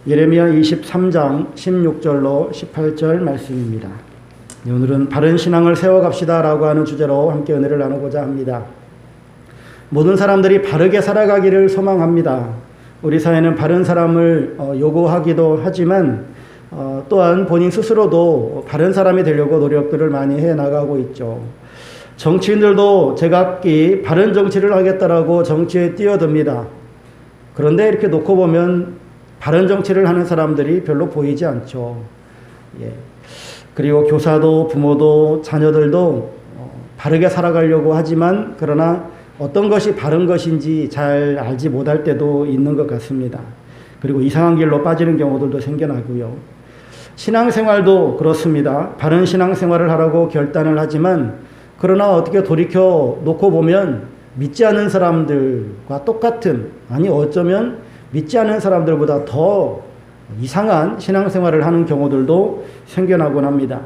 예레미야 23장 16절로 18절 말씀입니다. 오늘은 바른 신앙을 세워갑시다 라고 하는 주제로 함께 은혜를 나누고자 합니다. 모든 사람들이 바르게 살아가기를 소망합니다. 우리 사회는 바른 사람을 요구하기도 하지만 또한 본인 스스로도 바른 사람이 되려고 노력들을 많이 해나가고 있죠. 정치인들도 제각기 바른 정치를 하겠다라고 정치에 뛰어듭니다. 그런데 이렇게 놓고 보면 바른 정치를 하는 사람들이 별로 보이지 않죠. 그리고 교사도 부모도 자녀들도 바르게 살아가려고 하지만 그러나 어떤 것이 바른 것인지 잘 알지 못할 때도 있는 것 같습니다. 그리고 이상한 길로 빠지는 경우들도 생겨나고요. 신앙생활도 그렇습니다. 바른 신앙생활을 하라고 결단을 하지만 그러나 어떻게 돌이켜 놓고 보면 믿지 않는 사람들과 똑같은, 아니 어쩌면 믿지 않는 사람들보다 더 이상한 신앙생활을 하는 경우들도 생겨나곤 합니다.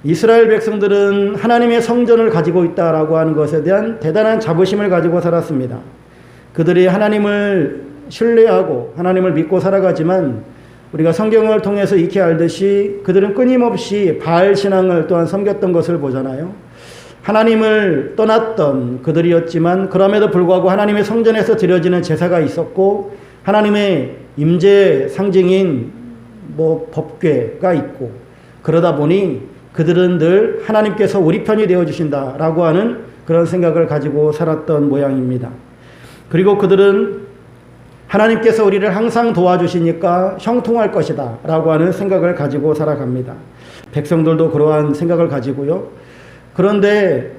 이스라엘 백성들은 하나님의 성전을 가지고 있다라고 하는 것에 대한 대단한 자부심을 가지고 살았습니다. 그들이 하나님을 신뢰하고 하나님을 믿고 살아가지만 우리가 성경을 통해서 익히 알듯이 그들은 끊임없이 바알 신앙을 또한 섬겼던 것을 보잖아요. 하나님을 떠났던 그들이었지만 그럼에도 불구하고 하나님의 성전에서 드려지는 제사가 있었고 하나님의 임재 상징인 법궤가 있고 그러다 보니 그들은 늘 하나님께서 우리 편이 되어주신다라고 하는 그런 생각을 가지고 살았던 모양입니다. 그리고 그들은 하나님께서 우리를 항상 도와주시니까 형통할 것이다 라고 하는 생각을 가지고 살아갑니다. 백성들도 그러한 생각을 가지고요. 그런데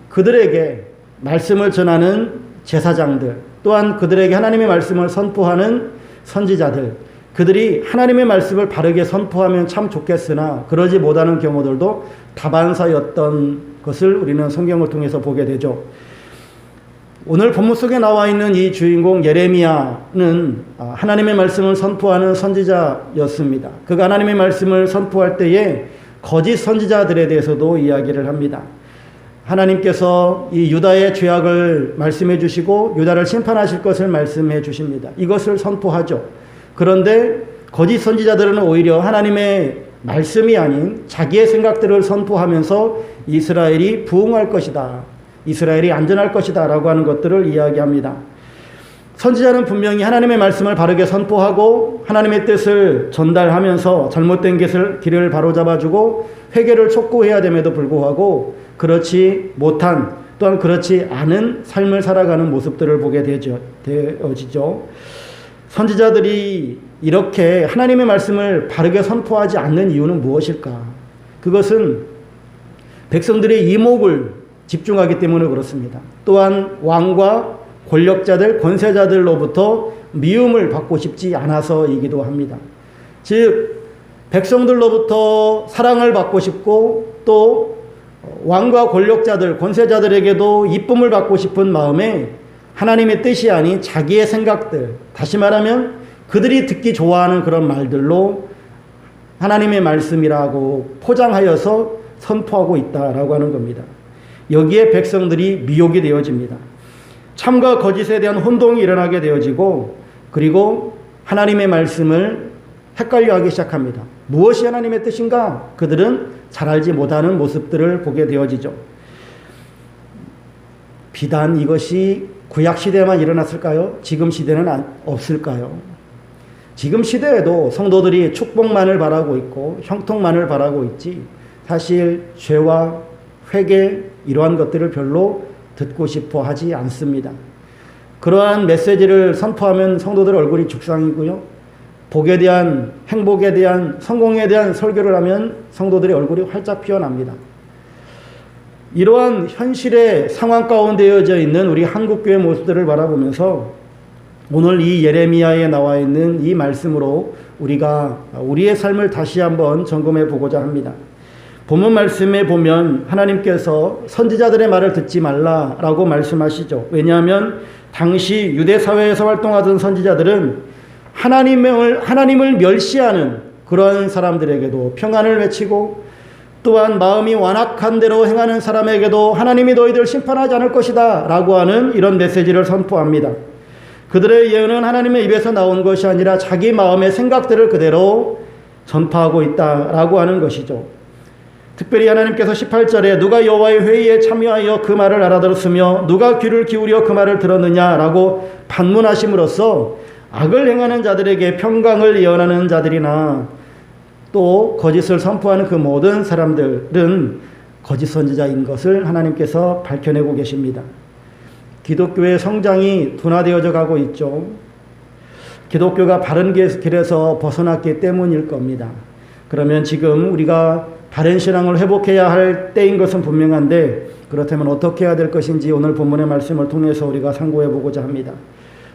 그들에게 말씀을 전하는 제사장들, 또한 그들에게 하나님의 말씀을 선포하는 선지자들, 그들이 하나님의 말씀을 바르게 선포하면 참 좋겠으나 그러지 못하는 경우들도 다반사였던 것을 우리는 성경을 통해서 보게 되죠. 오늘 본문 속에 나와 있는 이 주인공 예레미야는 하나님의 말씀을 선포하는 선지자였습니다. 그가 하나님의 말씀을 선포할 때에 거짓 선지자들에 대해서도 이야기를 합니다. 하나님께서 이 유다의 죄악을 말씀해 주시고 유다를 심판하실 것을 말씀해 주십니다. 이것을 선포하죠. 그런데 거짓 선지자들은 오히려 하나님의 말씀이 아닌 자기의 생각들을 선포하면서 이스라엘이 부흥할 것이다, 이스라엘이 안전할 것이다 라고 하는 것들을 이야기합니다. 선지자는 분명히 하나님의 말씀을 바르게 선포하고 하나님의 뜻을 전달하면서 잘못된 길을 바로잡아주고 회개를 촉구해야 됨에도 불구하고 그렇지 못한, 또한 그렇지 않은 삶을 살아가는 모습들을 보게 되어지죠. 선지자들이 이렇게 하나님의 말씀을 바르게 선포하지 않는 이유는 무엇일까? 그것은 백성들의 이목을 집중하기 때문에 그렇습니다. 또한 왕과 권력자들, 권세자들로부터 미움을 받고 싶지 않아서이기도 합니다. 즉 백성들로부터 사랑을 받고 싶고 또 왕과 권력자들, 권세자들에게도 이쁨을 받고 싶은 마음에 하나님의 뜻이 아닌 자기의 생각들, 다시 말하면 그들이 듣기 좋아하는 그런 말들로 하나님의 말씀이라고 포장하여서 선포하고 있다라고 하는 겁니다. 여기에 백성들이 미혹이 되어집니다. 참과 거짓에 대한 혼동이 일어나게 되어지고 그리고 하나님의 말씀을 헷갈려하기 시작합니다. 무엇이 하나님의 뜻인가? 그들은 잘 알지 못하는 모습들을 보게 되어지죠. 비단 이것이 구약 시대에만 일어났을까요? 지금 시대는 없을까요? 지금 시대에도 성도들이 축복만을 바라고 있고 형통만을 바라고 있지 사실 죄와 회개 이러한 것들을 별로 듣고 싶어 하지 않습니다. 그러한 메시지를 선포하면 성도들 얼굴이 죽상이고요. 복에 대한, 행복에 대한, 성공에 대한 설교를 하면 성도들의 얼굴이 활짝 피어납니다. 이러한 현실의 상황 가운데 되어져 있는 우리 한국교회 모습들을 바라보면서 오늘 이 예레미야에 나와 있는 이 말씀으로 우리가 우리의 삶을 다시 한번 점검해 보고자 합니다. 본문 말씀에 보면 하나님께서 선지자들의 말을 듣지 말라라고 말씀하시죠. 왜냐하면 당시 유대 사회에서 활동하던 선지자들은 하나님을 멸시하는 그런 사람들에게도 평안을 외치고 또한 마음이 완악한 대로 행하는 사람에게도 하나님이 너희들 심판하지 않을 것이다 라고 하는 이런 메시지를 선포합니다. 그들의 예언은 하나님의 입에서 나온 것이 아니라 자기 마음의 생각들을 그대로 전파하고 있다라고 하는 것이죠. 특별히 하나님께서 18절에 누가 여호와의 회의에 참여하여 그 말을 알아들었으며 누가 귀를 기울여 그 말을 들었느냐라고 반문하심으로써 악을 행하는 자들에게 평강을 예언하는 자들이나 또 거짓을 선포하는 그 모든 사람들은 거짓 선지자인 것을 하나님께서 밝혀내고 계십니다. 기독교의 성장이 둔화되어져 가고 있죠. 기독교가 바른 길에서 벗어났기 때문일 겁니다. 그러면 지금 우리가 바른 신앙을 회복해야 할 때인 것은 분명한데 그렇다면 어떻게 해야 될 것인지 오늘 본문의 말씀을 통해서 우리가 상고해 보고자 합니다.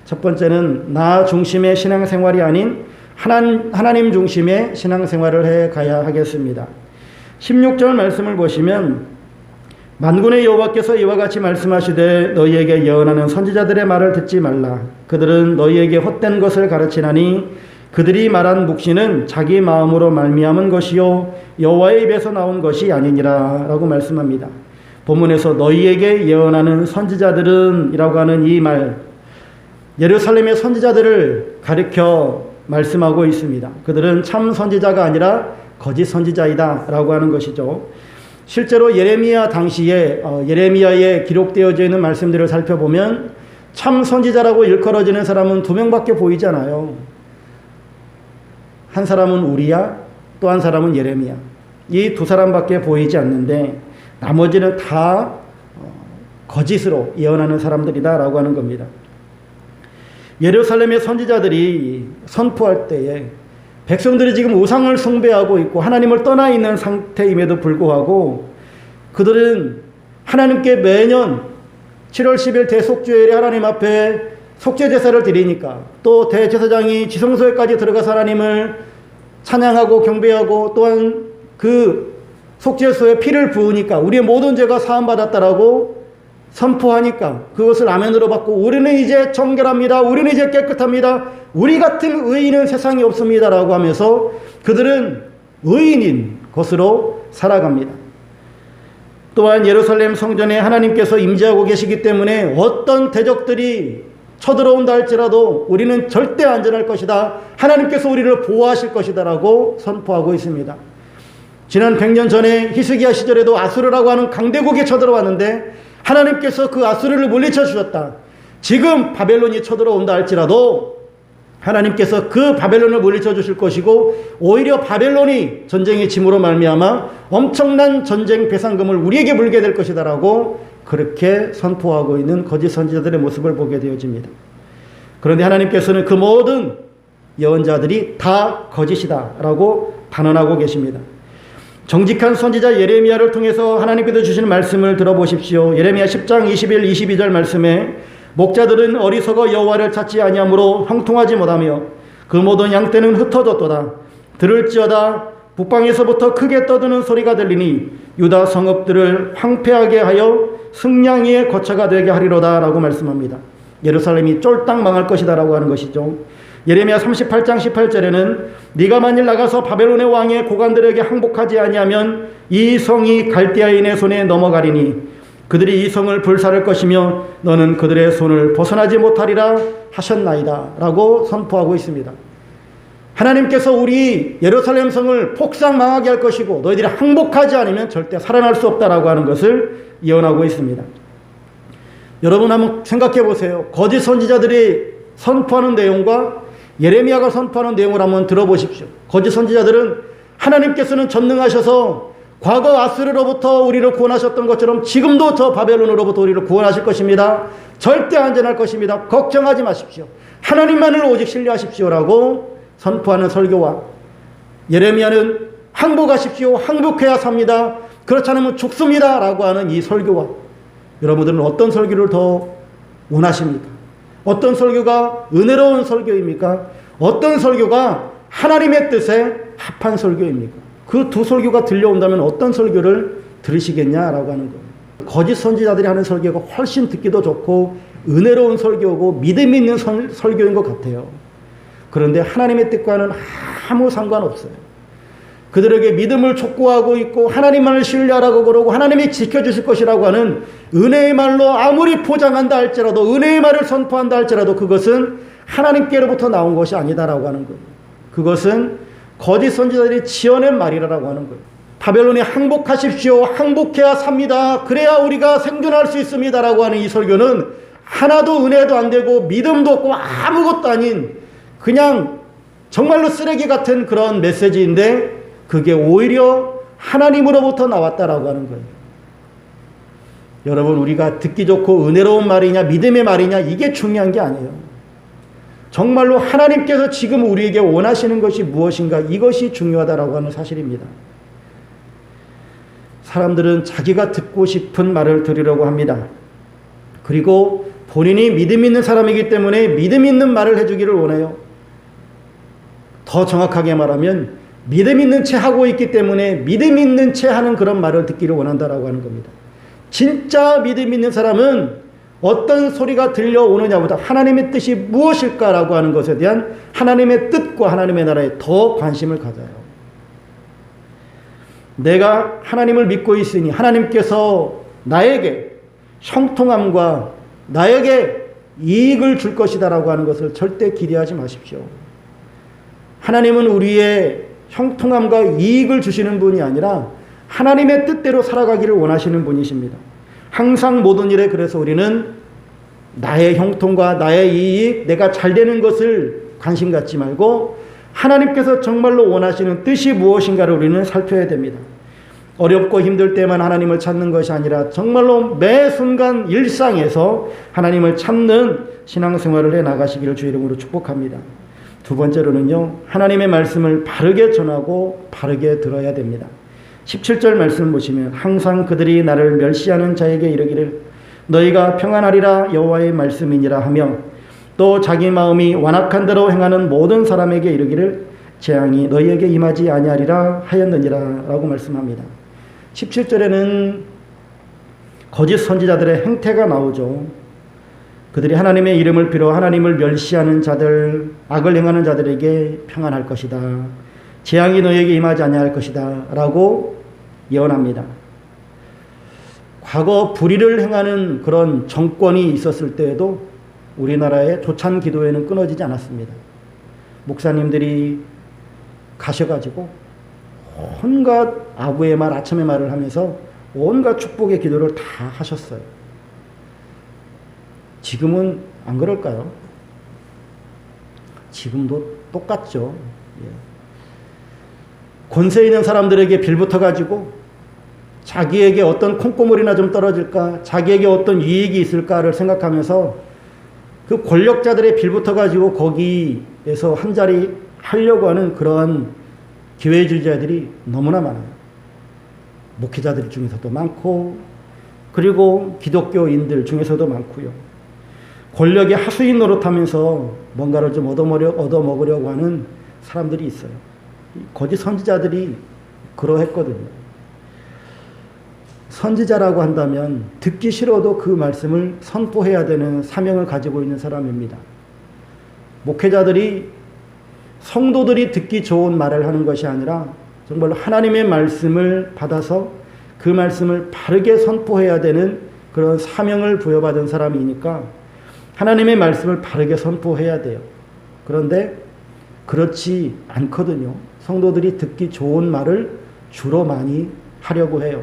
첫 번째는 나 중심의 신앙생활이 아닌 하나님 중심의 신앙생활을 해 가야 하겠습니다. 16절 말씀을 보시면 만군의 여호와께서 이와 같이 말씀하시되 너희에게 예언하는 선지자들의 말을 듣지 말라. 그들은 너희에게 헛된 것을 가르치나니 그들이 말한 묵시는 자기 마음으로 말미암은 것이요 여호와의 입에서 나온 것이 아니니라 라고 말씀합니다. 본문에서 너희에게 예언하는 선지자들은 이라고 하는 이 말, 예루살렘의 선지자들을 가리켜 말씀하고 있습니다. 그들은 참 선지자가 아니라 거짓 선지자이다 라고 하는 것이죠. 실제로 예레미야 당시에 예레미야에 기록되어져 있는 말씀들을 살펴보면 참 선지자라고 일컬어지는 사람은 두 명밖에 보이지 않아요. 한 사람은 우리야, 또 한 사람은 예레미야. 이 두 사람밖에 보이지 않는데 나머지는 다 거짓으로 예언하는 사람들이다라고 하는 겁니다. 예루살렘의 선지자들이 선포할 때에 백성들이 지금 우상을 숭배하고 있고 하나님을 떠나 있는 상태임에도 불구하고 그들은 하나님께 매년 7월 10일 대속주일에 하나님 앞에 속죄제사를 드리니까 또 대제사장이 지성소에까지 들어가서 하나님을 찬양하고 경배하고 또한 그 속죄소에 피를 부으니까 우리의 모든 죄가 사함받았다라고 선포하니까 그것을 아멘으로 받고 우리는 이제 정결합니다. 우리는 이제 깨끗합니다. 우리 같은 의인은 세상에 없습니다라고 하면서 그들은 의인인 것으로 살아갑니다. 또한 예루살렘 성전에 하나님께서 임재하고 계시기 때문에 어떤 대적들이 쳐들어온다 할지라도 우리는 절대 안전할 것이다. 하나님께서 우리를 보호하실 것이다 라고 선포하고 있습니다. 지난 100년 전에 히스기야 시절에도 아수르라고 하는 강대국이 쳐들어왔는데 하나님께서 그 아수르를 물리쳐 주셨다. 지금 바벨론이 쳐들어온다 할지라도 하나님께서 그 바벨론을 물리쳐 주실 것이고 오히려 바벨론이 전쟁의 짐으로 말미암아 엄청난 전쟁 배상금을 우리에게 물게 될 것이다 라고 그렇게 선포하고 있는 거짓 선지자들의 모습을 보게 되어집니다. 그런데 하나님께서는 그 모든 예언자들이 다 거짓이다 라고 단언하고 계십니다. 정직한 선지자 예레미야를 통해서 하나님께서 주시는 말씀을 들어보십시오. 예레미야 10장 21, 22절 말씀에 목자들은 어리석어 여호와를 찾지 아니하므로 형통하지 못하며 그 모든 양떼는 흩어졌도다. 들을지어다 북방에서부터 크게 떠드는 소리가 들리니 유다 성읍들을 황폐하게 하여 승냥이의 거처가 되게 하리로다 라고 말씀합니다. 예루살렘이 쫄딱 망할 것이다 라고 하는 것이죠. 예레미야 38장 18절에는 네가 만일 나가서 바벨론의 왕의 고관들에게 항복하지 아니하면 이 성이 갈대아인의 손에 넘어가리니 그들이 이 성을 불살할 것이며 너는 그들의 손을 벗어나지 못하리라 하셨나이다 라고 선포하고 있습니다. 하나님께서 우리 예루살렘 성을 폭삭 망하게 할 것이고 너희들이 항복하지 않으면 절대 살아날 수 없다라고 하는 것을 예언하고 있습니다. 여러분 한번 생각해 보세요. 거짓 선지자들이 선포하는 내용과 예레미야가 선포하는 내용을 한번 들어보십시오. 거짓 선지자들은 하나님께서는 전능하셔서 과거 아수르로부터 우리를 구원하셨던 것처럼 지금도 저 바벨론으로부터 우리를 구원하실 것입니다. 절대 안전할 것입니다. 걱정하지 마십시오. 하나님만을 오직 신뢰하십시오라고 선포하는 설교와 예레미야는 항복하십시오. 항복해야 삽니다. 그렇지 않으면 죽습니다 라고 하는 이 설교와 여러분들은 어떤 설교를 더 원하십니까? 어떤 설교가 은혜로운 설교입니까? 어떤 설교가 하나님의 뜻에 합한 설교입니까? 그 두 설교가 들려온다면 어떤 설교를 들으시겠냐라고 하는 거예요. 거짓 선지자들이 하는 설교가 훨씬 듣기도 좋고 은혜로운 설교고 믿음 있는 설교인 것 같아요. 그런데 하나님의 뜻과는 아무 상관없어요. 그들에게 믿음을 촉구하고 있고 하나님만을 신뢰하라고 그러고 하나님이 지켜주실 것이라고 하는 은혜의 말로 아무리 포장한다 할지라도, 은혜의 말을 선포한다 할지라도 그것은 하나님께로부터 나온 것이 아니다라고 하는 거예요. 그것은 거짓 선지자들이 지어낸 말이라고 하는 거예요. 바벨론에 항복하십시오. 항복해야 삽니다. 그래야 우리가 생존할 수 있습니다라고 하는 이 설교는 하나도 은혜도 안 되고 믿음도 없고 아무것도 아닌 그냥 정말로 쓰레기 같은 그런 메시지인데, 그게 오히려 하나님으로부터 나왔다라고 하는 거예요. 여러분, 우리가 듣기 좋고 은혜로운 말이냐 믿음의 말이냐 이게 중요한 게 아니에요. 정말로 하나님께서 지금 우리에게 원하시는 것이 무엇인가, 이것이 중요하다라고 하는 사실입니다. 사람들은 자기가 듣고 싶은 말을 들으려고 합니다. 그리고 본인이 믿음 있는 사람이기 때문에 믿음 있는 말을 해주기를 원해요. 더 정확하게 말하면 믿음 있는 채 하고 있기 때문에 믿음 있는 채 하는 그런 말을 듣기를 원한다라고 하는 겁니다. 진짜 믿음 있는 사람은 어떤 소리가 들려오느냐보다 하나님의 뜻이 무엇일까라고 하는 것에 대한 하나님의 뜻과 하나님의 나라에 더 관심을 가져요. 내가 하나님을 믿고 있으니 하나님께서 나에게 형통함과 나에게 이익을 줄 것이다라고 하는 것을 절대 기대하지 마십시오. 하나님은 우리의 형통함과 이익을 주시는 분이 아니라 하나님의 뜻대로 살아가기를 원하시는 분이십니다. 항상 모든 일에 그래서 우리는 나의 형통과 나의 이익, 내가 잘 되는 것을 관심 갖지 말고 하나님께서 정말로 원하시는 뜻이 무엇인가를 우리는 살펴야 됩니다. 어렵고 힘들 때만 하나님을 찾는 것이 아니라 정말로 매 순간 일상에서 하나님을 찾는 신앙생활을 해 나가시기를 주의 이름으로 축복합니다. 두 번째로는요, 하나님의 말씀을 바르게 전하고 바르게 들어야 됩니다. 17절 말씀 보시면 항상 그들이 나를 멸시하는 자에게 이르기를 너희가 평안하리라 여호와의 말씀이니라 하며, 또 자기 마음이 완악한 대로 행하는 모든 사람에게 이르기를 재앙이 너희에게 임하지 아니하리라 하였느니라 라고 말씀합니다. 17절에는 거짓 선지자들의 행태가 나오죠. 그들이 하나님의 이름을 빌어 하나님을 멸시하는 자들, 악을 행하는 자들에게 평안할 것이다, 재앙이 너희에게 임하지 아니할 것이다 라고 예언합니다. 과거 불의를 행하는 그런 정권이 있었을 때에도 우리나라의 조찬 기도회는 끊어지지 않았습니다. 목사님들이 가셔가지고 온갖 아부의 말, 아첨의 말을 하면서 온갖 축복의 기도를 다 하셨어요. 지금은 안 그럴까요? 지금도 똑같죠. 권세 있는 사람들에게 빌붙어가지고 자기에게 어떤 콩고물이나 좀 떨어질까, 자기에게 어떤 이익이 있을까를 생각하면서 그 권력자들의 빌붙어가지고 거기에서 한 자리 하려고 하는 그러한 기회주의자들이 너무나 많아요. 목회자들 중에서도 많고, 그리고 기독교인들 중에서도 많고요. 권력의 하수인 노릇하면서 뭔가를 좀 얻어먹으려고 하는 사람들이 있어요. 거짓 선지자들이 그러했거든요. 선지자라고 한다면 듣기 싫어도 그 말씀을 선포해야 되는 사명을 가지고 있는 사람입니다. 목회자들이 성도들이 듣기 좋은 말을 하는 것이 아니라 정말 하나님의 말씀을 받아서 그 말씀을 바르게 선포해야 되는 그런 사명을 부여받은 사람이니까 하나님의 말씀을 바르게 선포해야 돼요. 그런데 그렇지 않거든요. 성도들이 듣기 좋은 말을 주로 많이 하려고 해요.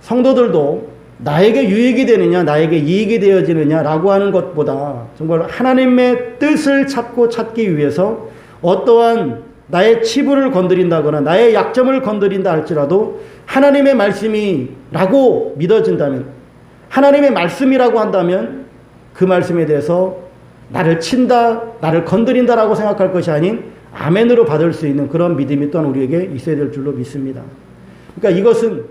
성도들도 나에게 유익이 되느냐, 나에게 이익이 되어지느냐라고 하는 것보다 정말 하나님의 뜻을 찾기 위해서 어떠한 나의 치부를 건드린다거나 나의 약점을 건드린다 할지라도 하나님의 말씀이라고 믿어진다면, 하나님의 말씀이라고 한다면 그 말씀에 대해서 나를 친다, 나를 건드린다라고 생각할 것이 아닌 아멘으로 받을 수 있는 그런 믿음이 또한 우리에게 있어야 될 줄로 믿습니다. 그러니까 이것은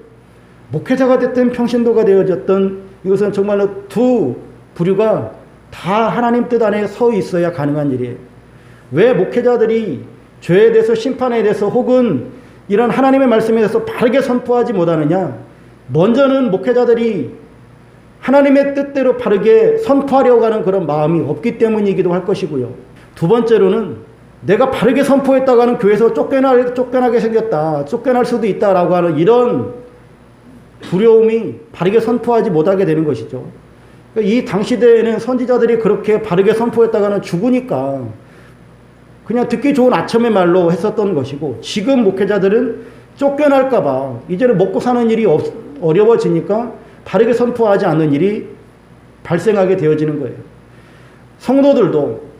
목회자가 됐든 평신도가 되어졌든 이것은 정말로 두 부류가 다 하나님 뜻 안에 서 있어야 가능한 일이에요. 왜 목회자들이 죄에 대해서, 심판에 대해서 혹은 이런 하나님의 말씀에 대해서 바르게 선포하지 못하느냐? 먼저는 목회자들이 하나님의 뜻대로 바르게 선포하려고 하는 그런 마음이 없기 때문이기도 할 것이고요. 두 번째로는 내가 바르게 선포했다고 하는 교회에서 쫓겨나게 생겼다, 쫓겨날 수도 있다라고 하는 이런 두려움이 바르게 선포하지 못하게 되는 것이죠. 이 당시대에는 선지자들이 그렇게 바르게 선포했다고 하는 죽으니까 그냥 듣기 좋은 아첨의 말로 했었던 것이고, 지금 목회자들은 쫓겨날까봐 이제는 먹고 사는 일이 어려워지니까 바르게 선포하지 않는 일이 발생하게 되어지는 거예요. 성도들도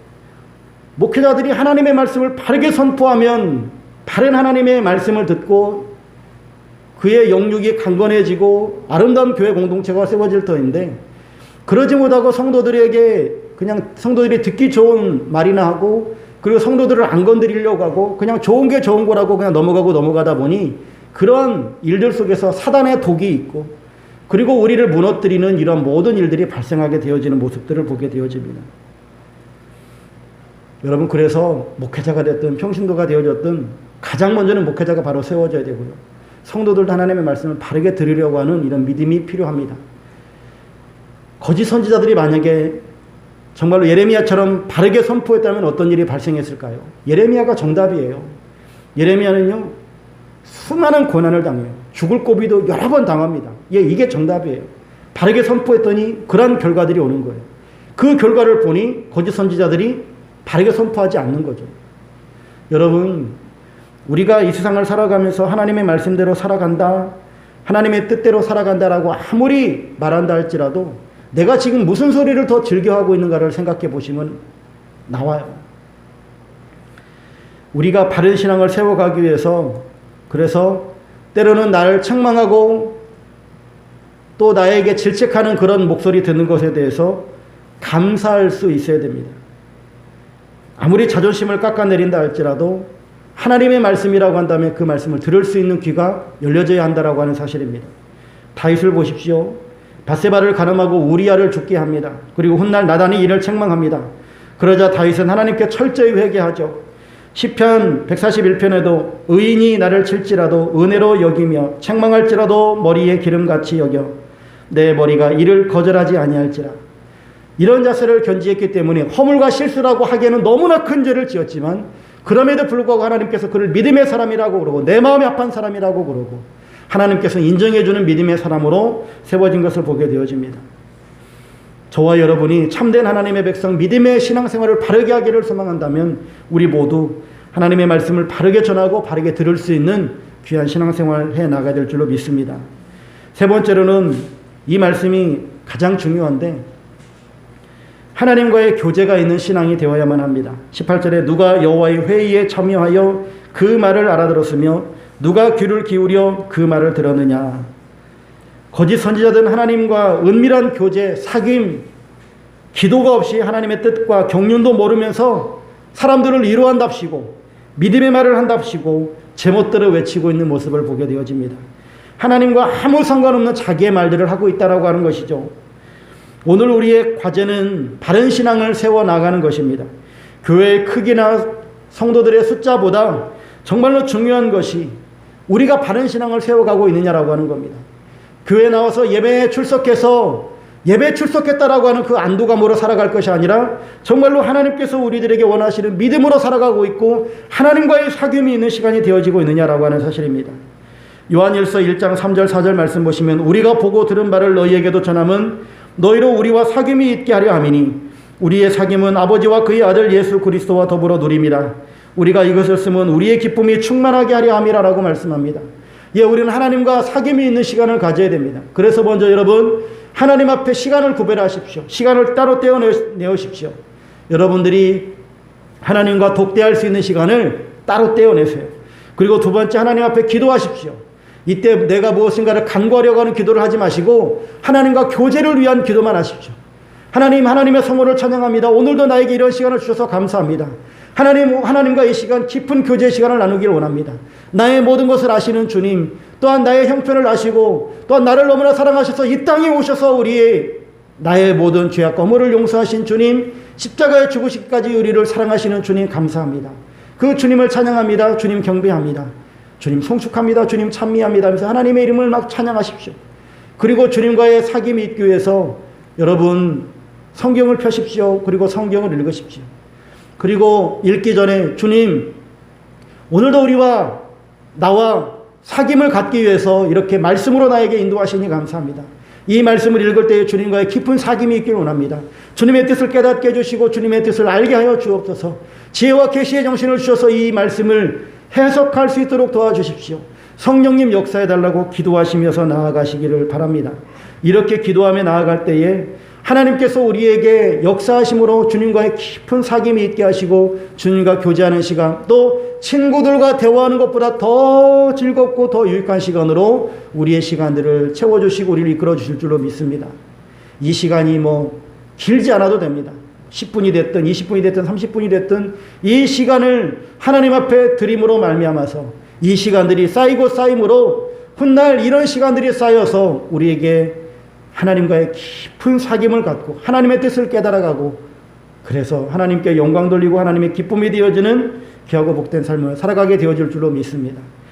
목회자들이 하나님의 말씀을 바르게 선포하면 바른 하나님의 말씀을 듣고 그의 영육이 강건해지고 아름다운 교회 공동체가 세워질 터인데, 그러지 못하고 성도들에게 그냥 성도들이 듣기 좋은 말이나 하고, 그리고 성도들을 안 건드리려고 하고 그냥 좋은 게 좋은 거라고 그냥 넘어가다 보니 그런 일들 속에서 사단의 독이 있고, 그리고 우리를 무너뜨리는 이런 모든 일들이 발생하게 되어지는 모습들을 보게 되어집니다. 여러분, 그래서 목회자가 됐든 평신도가 되어졌든 가장 먼저는 목회자가 바로 세워져야 되고요. 성도들도 하나님의 말씀을 바르게 들으려고 하는 이런 믿음이 필요합니다. 거짓 선지자들이 만약에 정말로 예레미야처럼 바르게 선포했다면 어떤 일이 발생했을까요? 예레미야가 정답이에요. 예레미야는요, 수많은 고난을 당해요. 죽을 고비도 여러 번 당합니다. 이게 정답이에요. 바르게 선포했더니 그런 결과들이 오는 거예요. 그 결과를 보니 거짓 선지자들이 바르게 선포하지 않는 거죠. 여러분, 우리가 이 세상을 살아가면서 하나님의 말씀대로 살아간다, 하나님의 뜻대로 살아간다라고 아무리 말한다 할지라도 내가 지금 무슨 소리를 더 즐겨하고 있는가를 생각해 보시면 나와요. 우리가 바른 신앙을 세워가기 위해서, 그래서 때로는 나를 책망하고 또 나에게 질책하는 그런 목소리 듣는 것에 대해서 감사할 수 있어야 됩니다. 아무리 자존심을 깎아내린다 할지라도 하나님의 말씀이라고 한다면 그 말씀을 들을 수 있는 귀가 열려져야 한다라고 하는 사실입니다. 다윗을 보십시오. 밧세바를 간음하고 우리아를 죽게 합니다. 그리고 훗날 나단이 이를 책망합니다. 그러자 다윗은 하나님께 철저히 회개하죠. 시편 141편에도 의인이 나를 칠지라도 은혜로 여기며 책망할지라도 머리에 기름같이 여겨 내 머리가 이를 거절하지 아니할지라. 이런 자세를 견지했기 때문에 허물과 실수라고 하기에는 너무나 큰 죄를 지었지만 그럼에도 불구하고 하나님께서 그를 믿음의 사람이라고 그러고 내 마음이 합한 사람이라고 그러고 하나님께서 인정해주는 믿음의 사람으로 세워진 것을 보게 되어집니다. 저와 여러분이 참된 하나님의 백성, 믿음의 신앙생활을 바르게 하기를 소망한다면 우리 모두 하나님의 말씀을 바르게 전하고 바르게 들을 수 있는 귀한 신앙생활을 해나가야 될 줄로 믿습니다. 세 번째로는 이 말씀이 가장 중요한데, 하나님과의 교제가 있는 신앙이 되어야만 합니다. 18절에 누가 여호와의 회의에 참여하여 그 말을 알아들었으며 누가 귀를 기울여 그 말을 들었느냐. 거짓 선지자들은 하나님과 은밀한 교제, 사귐, 기도가 없이 하나님의 뜻과 경륜도 모르면서 사람들을 위로한답시고 믿음의 말을 한답시고 제멋대로 외치고 있는 모습을 보게 되어집니다. 하나님과 아무 상관없는 자기의 말들을 하고 있다라고 하는 것이죠. 오늘 우리의 과제는 바른 신앙을 세워나가는 것입니다. 교회의 크기나 성도들의 숫자보다 정말로 중요한 것이 우리가 바른 신앙을 세워가고 있느냐라고 하는 겁니다. 교회에 나와서 예배에 출석했다라고 하는 그 안도감으로 살아갈 것이 아니라 정말로 하나님께서 우리들에게 원하시는 믿음으로 살아가고 있고 하나님과의 사귐이 있는 시간이 되어지고 있느냐라고 하는 사실입니다. 요한일서 1장 3절 4절 말씀 보시면 우리가 보고 들은 바를 너희에게도 전함은 너희로 우리와 사귐이 있게 하려 함이니 우리의 사귐은 아버지와 그의 아들 예수 그리스도와 더불어 누림이라. 우리가 이것을 쓰면 우리의 기쁨이 충만하게 하려 함이라라고 말씀합니다. 우리는 하나님과 사귐이 있는 시간을 가져야 됩니다. 그래서 먼저 여러분 하나님 앞에 시간을 구별하십시오. 시간을 따로 떼어내십시오. 여러분들이 하나님과 독대할 수 있는 시간을 따로 떼어내세요. 그리고 두 번째, 하나님 앞에 기도하십시오. 이때 내가 무엇인가를 간구하려고 하는 기도를 하지 마시고 하나님과 교제를 위한 기도만 하십시오. 하나님의 성호를 찬양합니다. 오늘도 나에게 이런 시간을 주셔서 감사합니다. 하나님과 이 시간 깊은 교제의 시간을 나누기를 원합니다. 나의 모든 것을 아시는 주님, 또한 나의 형편을 아시고 또한 나를 너무나 사랑하셔서 이 땅에 오셔서 나의 모든 죄악과 허물을 용서하신 주님, 십자가에 죽으시기까지 우리를 사랑하시는 주님 감사합니다. 그 주님을 찬양합니다. 주님 경배합니다. 주님 송축합니다. 주님 찬미합니다 하면서 하나님의 이름을 막 찬양하십시오. 그리고 주님과의 사귐이 있기 위해서 여러분 성경을 펴십시오. 그리고 성경을 읽으십시오. 그리고 읽기 전에 주님, 오늘도 우리와 나와 사귐을 갖기 위해서 이렇게 말씀으로 나에게 인도하시니 감사합니다. 이 말씀을 읽을 때에 주님과의 깊은 사귐이 있기를 원합니다. 주님의 뜻을 깨닫게 해주시고 주님의 뜻을 알게 하여 주옵소서. 지혜와 계시의 정신을 주셔서 이 말씀을 해석할 수 있도록 도와주십시오. 성령님 역사해달라고 기도하시면서 나아가시기를 바랍니다. 이렇게 기도하며 나아갈 때에 하나님께서 우리에게 역사하심으로 주님과의 깊은 사귐이 있게 하시고 주님과 교제하는 시간, 또 친구들과 대화하는 것보다 더 즐겁고 더 유익한 시간으로 우리의 시간들을 채워주시고 우리를 이끌어주실 줄로 믿습니다. 이 시간이 길지 않아도 됩니다. 10분이 됐든 20분이 됐든 30분이 됐든 이 시간을 하나님 앞에 드림으로 말미암아서 이 시간들이 쌓이고 쌓임으로 훗날 이런 시간들이 쌓여서 우리에게 하나님과의 깊은 사귐을 갖고 하나님의 뜻을 깨달아가고 그래서 하나님께 영광 돌리고 하나님의 기쁨이 되어지는 귀하고 복된 삶을 살아가게 되어질 줄로 믿습니다.